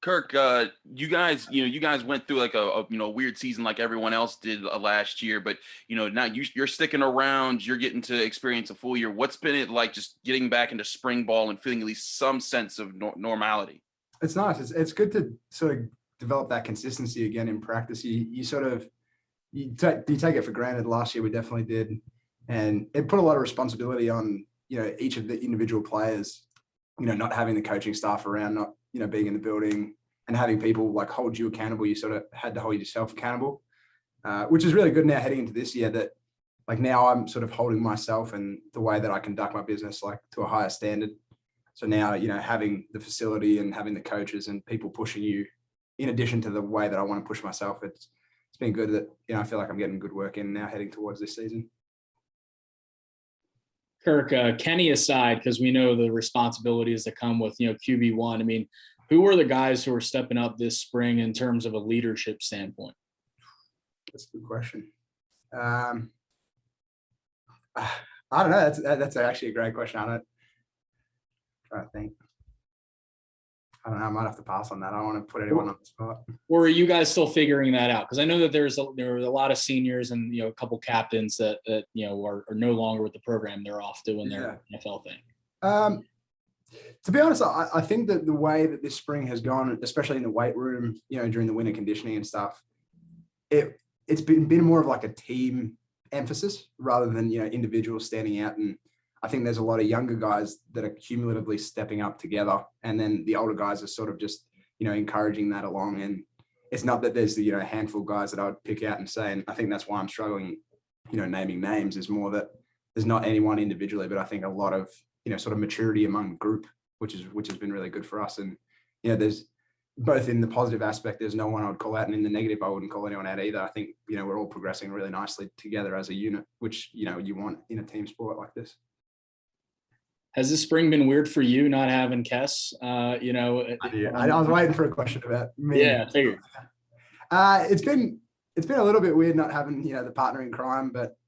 Kirk, you guys went through like a weird season like everyone else did last year, but now you're sticking around. You're getting to experience a full year. What's been it like just getting back into spring ball and feeling at least some sense of normality? It's nice. It's good to sort of develop that consistency again in practice. You take it for granted. Last year we definitely did, and it put a lot of responsibility on each of the individual players. Not having the coaching staff around, not being in the building, and having people like hold you accountable. You sort of had to hold yourself accountable, which is really good now heading into this year. That like now I'm sort of holding myself and the way that I conduct my business like to a higher standard. So now having the facility and having the coaches and people pushing you, in addition to the way that I want to push myself, it's been good that I feel like I'm getting good work in now heading towards this season. Kirk, Kenny aside, because we know the responsibilities that come with QB1. I mean, who are the guys who are stepping up this spring in terms of a leadership standpoint? That's a good question. I don't know. That's actually a great question. I think. I don't know. I might have to pass on that. I don't want to put anyone on the spot. Or are you guys still figuring that out? Because I know that there are a lot of seniors and a couple captains that are no longer with the program. They're off doing their NFL thing. To be honest, I think that the way that this spring has gone, especially in the weight room, during the winter conditioning and stuff, it's been more of like a team emphasis rather than individuals standing out. And I think there's a lot of younger guys that are cumulatively stepping up together, and then the older guys are sort of just encouraging that along. And it's not that there's the handful of guys that I would pick out and say, and I think that's why I'm struggling naming names, is more that there's not anyone individually, but I think a lot of sort of maturity among the group, which has been really good for us. And there's both in the positive aspect, there's no one I would call out, and in the negative, I wouldn't call anyone out either. I think we're all progressing really nicely together as a unit, which you want in a team sport like this. Has this spring been weird for you not having Kess? I was waiting for a question about me. Yeah, I figured. It's been a little bit weird not having the partner in crime, but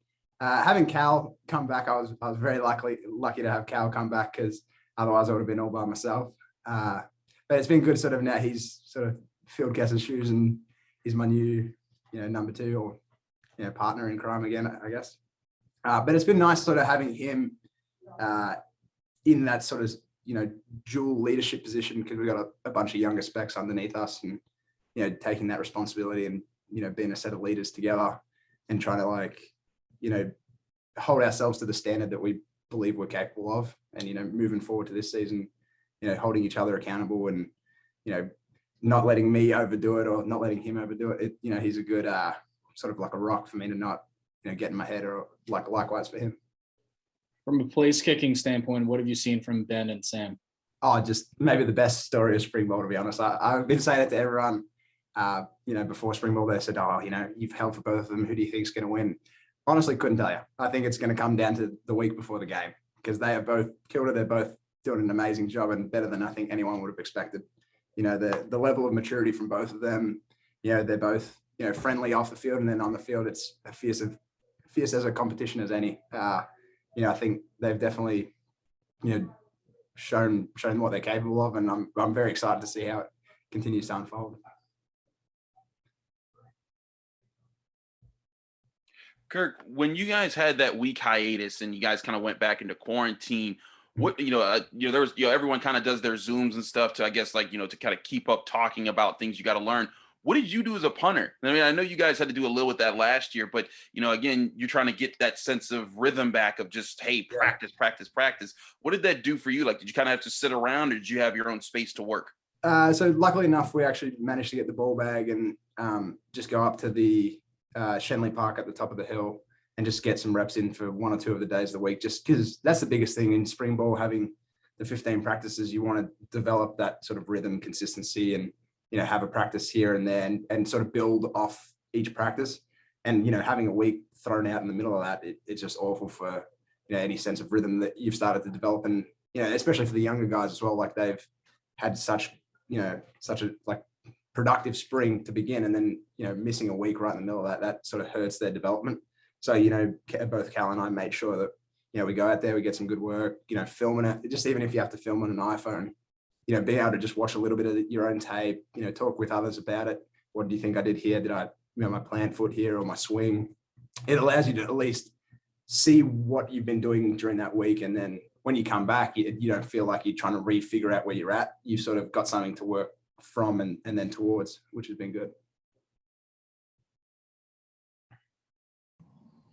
having Cal come back, I was very lucky to have Cal come back, because otherwise I would have been all by myself. But it's been good sort of now he's sort of filled Kess's shoes and he's my new number two or partner in crime again, I guess. But it's been nice sort of having him in that sort of dual leadership position, because we've got a bunch of younger specs underneath us, and taking that responsibility and being a set of leaders together and trying to hold ourselves to the standard that we believe we're capable of, and moving forward to this season, holding each other accountable, and not letting me overdo it or not letting him overdo it. He's a good sort of like a rock for me to not get in my head, or likewise for him. From a place kicking standpoint, what have you seen from Ben and Sam? Oh, just maybe the best story of spring ball, to be honest. I've been saying it to everyone, before spring ball. They said, oh, you've held for both of them. Who do you think's going to win? Honestly, couldn't tell you. I think it's going to come down to the week before the game, because they have both killed it. They're both doing an amazing job, and better than I think anyone would have expected. The level of maturity from both of them, they're both, friendly off the field, and then on the field, it's fierce as a competition as any. I think they've definitely, shown what they're capable of, and I'm very excited to see how it continues to unfold. Kirk, when you guys had that week hiatus and you guys kind of went back into quarantine, what there was everyone kind of does their Zooms and stuff to, I guess, to kind of keep up talking about things you got to learn. What did you do as a punter? I mean, I know you guys had to do a little with that last year, but again, you're trying to get that sense of rhythm back of just, hey, practice. What did that do for you? Like, did you kind of have to sit around, or did you have your own space to work? So luckily enough, we actually managed to get the ball bag and just go up to the Shenley Park at the top of the hill and just get some reps in for one or two of the days of the week, just because that's the biggest thing in spring ball, having the 15 practices. You want to develop that sort of rhythm, consistency, and have a practice here and there, and sort of build off each practice. And having a week thrown out in the middle of that, it's just awful for any sense of rhythm that you've started to develop. And especially for the younger guys as well, like they've had such a productive spring to begin, and then missing a week right in the middle of that sort of hurts their development. So both Cal and I made sure that we go out there, we get some good work, filming it, just even if you have to film on an iPhone, being able to just watch a little bit of your own tape, talk with others about it. What do you think I did here? Did I, my plant foot here or my swing? It allows you to at least see what you've been doing during that week. And then when you come back, you don't feel like you're trying to refigure out where you're at. You sort of got something to work from and then towards, which has been good.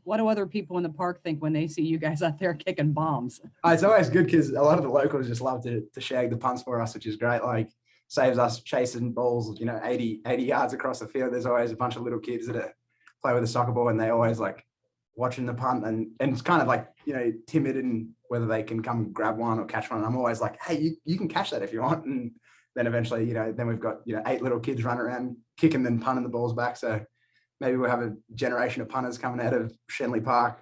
What do other people in the park think when they see you guys out there kicking bombs? It's always good because a lot of the locals just love to shag the punts for us, which is great. Like, saves us chasing balls, 80 yards across the field. There's always a bunch of little kids that play with a soccer ball, and they always like watching the punt, and it's kind of like, timid and whether they can come grab one or catch one. And I'm always like, hey, you can catch that if you want. And then eventually, then we've got, 8 little kids running around kicking and punting the balls back. So maybe we'll have a generation of punters coming out of Shenley Park.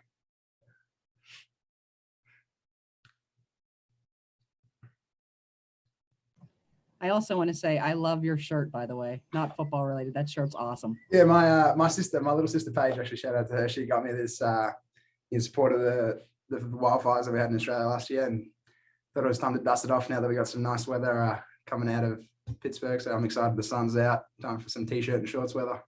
I also want to say I love your shirt, by the way. Not football related. That shirt's awesome. Yeah, my little sister Paige, actually, shout out to her. She got me this in support of the wildfires that we had in Australia last year, and thought it was time to dust it off now that we got some nice weather coming out of Pittsburgh. So I'm excited the sun's out. Time for some t-shirt and shorts weather.